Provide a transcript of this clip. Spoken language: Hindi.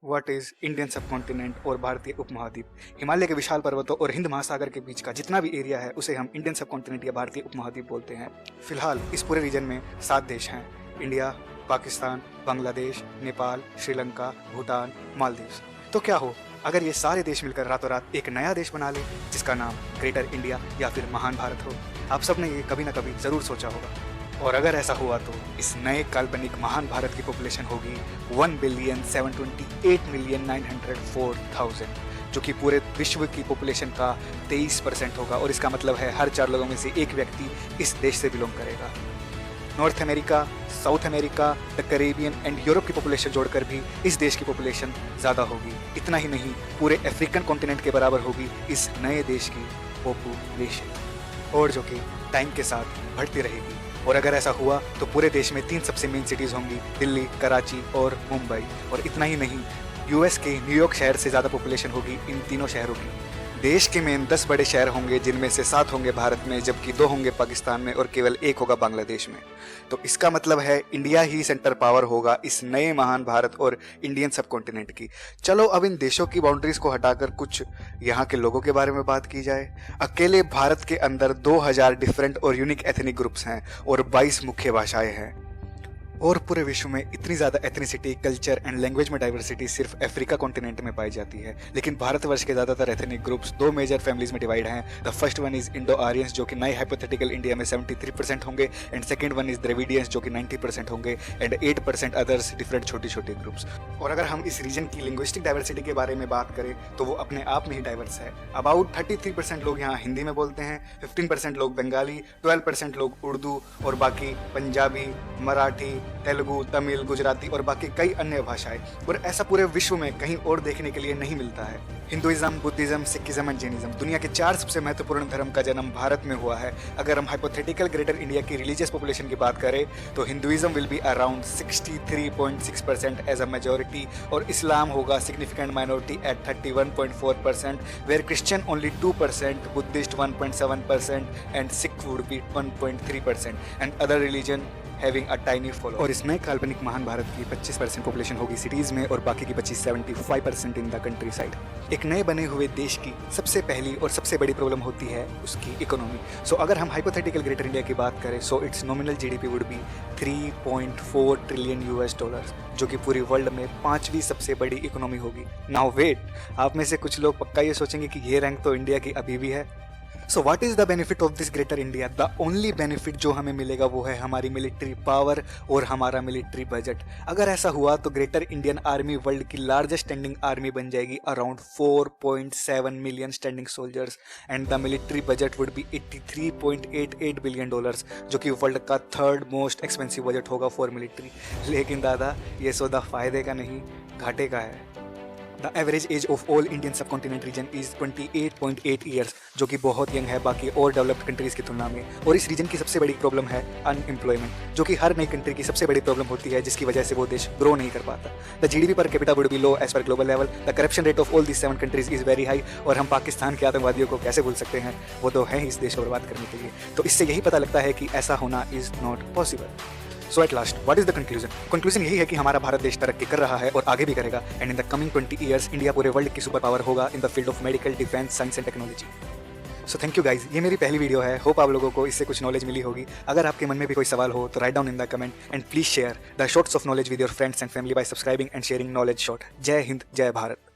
व्हाट इज इंडियन सबकॉन्टिनेंट और भारतीय उपमहाद्वीप। हिमालय के विशाल पर्वतों और हिंद महासागर के बीच का जितना भी एरिया है उसे हम इंडियन सबकॉन्टिनेंट या भारतीय उपमहाद्वीप बोलते हैं। फिलहाल इस पूरे रीजन में 7 देश हैं: इंडिया, पाकिस्तान, बांग्लादेश, नेपाल, श्रीलंका, भूटान, मालदीव्स। तो क्या हो अगर ये सारे देश मिलकर रातों रात एक नया देश बना ले जिसका नाम ग्रेटर इंडिया या फिर महान भारत हो। आप सब ने ये कभी ना कभी जरूर सोचा होगा। और अगर ऐसा हुआ तो इस नए काल्पनिक महान भारत की पॉपुलेशन होगी 1,728,904,000, जो कि पूरे विश्व की पॉपुलेशन का 23% होगा। और इसका मतलब है हर 4 लोगों में से एक व्यक्ति इस देश से बिलोंग करेगा। North America, south America, the Caribbean and Europe की पॉपुलेशन जोड़कर भी इस देश की पॉपुलेशन ज़्यादा होगी। इतना ही नहीं, पूरे अफ्रीकन कॉन्टिनेंट के बराबर होगी इस नए देश की पॉपुलेशन, और जो कि टाइम के साथ बढ़ती रहेगी। और अगर ऐसा हुआ तो पूरे देश में 3 सबसे मेन सिटीज़ होंगी: दिल्ली, कराची और मुंबई। और इतना ही नहीं, यूएस के न्यूयॉर्क शहर से ज़्यादा पॉपुलेशन होगी इन तीनों शहरों की। देश के मेन 10 बड़े शहर होंगे जिनमें से 7 होंगे भारत में, जबकि 2 होंगे पाकिस्तान में और केवल 1 होगा बांग्लादेश में। तो इसका मतलब है इंडिया ही सेंटर पावर होगा इस नए महान भारत और इंडियन सबकॉन्टिनेंट की। चलो अब इन देशों की बाउंड्रीज को हटाकर कुछ यहाँ के लोगों के बारे में बात की जाए। अकेले भारत के अंदर 2000 डिफरेंट और यूनिक एथनिक ग्रुप्स हैं और 22 मुख्य भाषाएं हैं। और पूरे विश्व में इतनी ज़्यादा एथनिसिटी, कल्चर एंड लैंग्वेज में डाइवर्सिटी सिर्फ अफ्रीका कॉन्टिनेंट में पाई जाती है। लेकिन भारतवर्ष के ज़्यादातर एथनिक ग्रुप्स 2 मेजर फैमिलीज में डिवाइड हैं। The first one is Indo Aryans, जो कि नए हाइपोथेटिकल इंडिया में 73% होंगे, and second one is Dravidians, जो कि 90% होंगे, एंड 8% अदर्स डिफरेंट छोटी छोटी ग्रुप्स। और अगर हम इस रीजन की लिंग्विस्टिक डाइवर्सिटी के बारे में बात करें तो वो अपने आप में ही डाइवर्स है। अबाउट 33% लोग यहाँ हिंदी में बोलते हैं, 15% लोग बंगाली, 12% लोग उर्दू, और बाकी पंजाबी, मराठी, तेलुगु, तमिल, गुजराती और बाकी कई अन्य भाषाएं। और ऐसा पूरे विश्व में कहीं और देखने के लिए नहीं मिलता है। Hinduism, Buddhism, Sikhism and Jainism, दुनिया के 4 सबसे महत्वपूर्ण धर्म का जन्म भारत में हुआ है। अगर हम हाइपोथेटिकल ग्रेटर इंडिया की रिलीजियस पॉपुलेशन की बात करें तो Hinduism will be around 63.6% as a majority, और इस्लाम होगा significant minority at 31.4%, where Christian only 2%, Buddhist 1.7% and Sikh would be 1.3%, and other religion having a tiny follow. और इस नए काल्पनिक महान भारत की 25% पॉपुलेशन होगी सिटीज में और बाकी की 75% इन द कंट्री साइड। एक नए बने हुए देश की सबसे पहली और सबसे बड़ी प्रॉब्लम होती है उसकी इकोनॉमी। सो अगर हम हाइपोथेटिकल ग्रेटर इंडिया की बात करें so it's nominal GDP would be 3.4 trillion US dollars, जो कि पूरी वर्ल्ड में 5वीं सबसे बड़ी इकोनॉमी होगी। नाउ वेट, आप में से कुछ लोग पक्का ये सोचेंगे कि ये रैंक तो इंडिया की अभी भी है। So what is the benefit of this greater India? The only benefit जो हमें मिलेगा वो है हमारी मिलिट्री पावर और हमारा मिलिट्री बजट। अगर ऐसा हुआ तो ग्रेटर इंडियन आर्मी वर्ल्ड की लार्जेस्ट स्टैंडिंग आर्मी बन जाएगी, around 4.7 million standing soldiers, and the military budget would be 83.88 billion dollars, जो कि वर्ल्ड का 3rd मोस्ट एक्सपेंसिव बजट होगा फॉर मिलिट्री। लेकिन दादा, ये सौदा फायदे का नहीं, घाटे का है। The average age of all Indian subcontinent region is 28.8 years, जो कि बहुत यंग है बाकी और डेवलप्ड कंट्रीज की तुलना में। और इस रीजन की सबसे बड़ी प्रॉब्लम है अनएम्प्लॉयमेंट, जो कि हर नई कंट्री की सबसे बड़ी प्रॉब्लम होती है, जिसकी वजह से वो देश ग्रो नहीं कर पाता। The GDP per capita would be low as per global level. The corruption rate of all this 7 countries is very high. और हम पाकिस्तान के आतंकवादियों को कैसे भूल सकते हैं, वो तो है ही इस देश को बर्बाद करने के लिए। तो इससे यही पता लगता है कि ऐसा होना is not possible. So at last, what is the conclusion? Conclusion यही है कि हमारा भारत देश तरक्की कर रहा है और आगे भी करेगा, and in the coming 20 years India पूरे वर्ल्ड की सुपर पावर होगा in the field of medical, defence, science and technology. So thank you guys, ये मेरी पहली वीडियो है। होप आप लोगों को इससे कुछ नॉलेज मिली होगी। अगर आपके मन में भी कोई सवाल हो तो write down in the comment, and please share the shorts of knowledge with your friends and family by subscribing and sharing knowledge short. जय हिंद, जय भारत।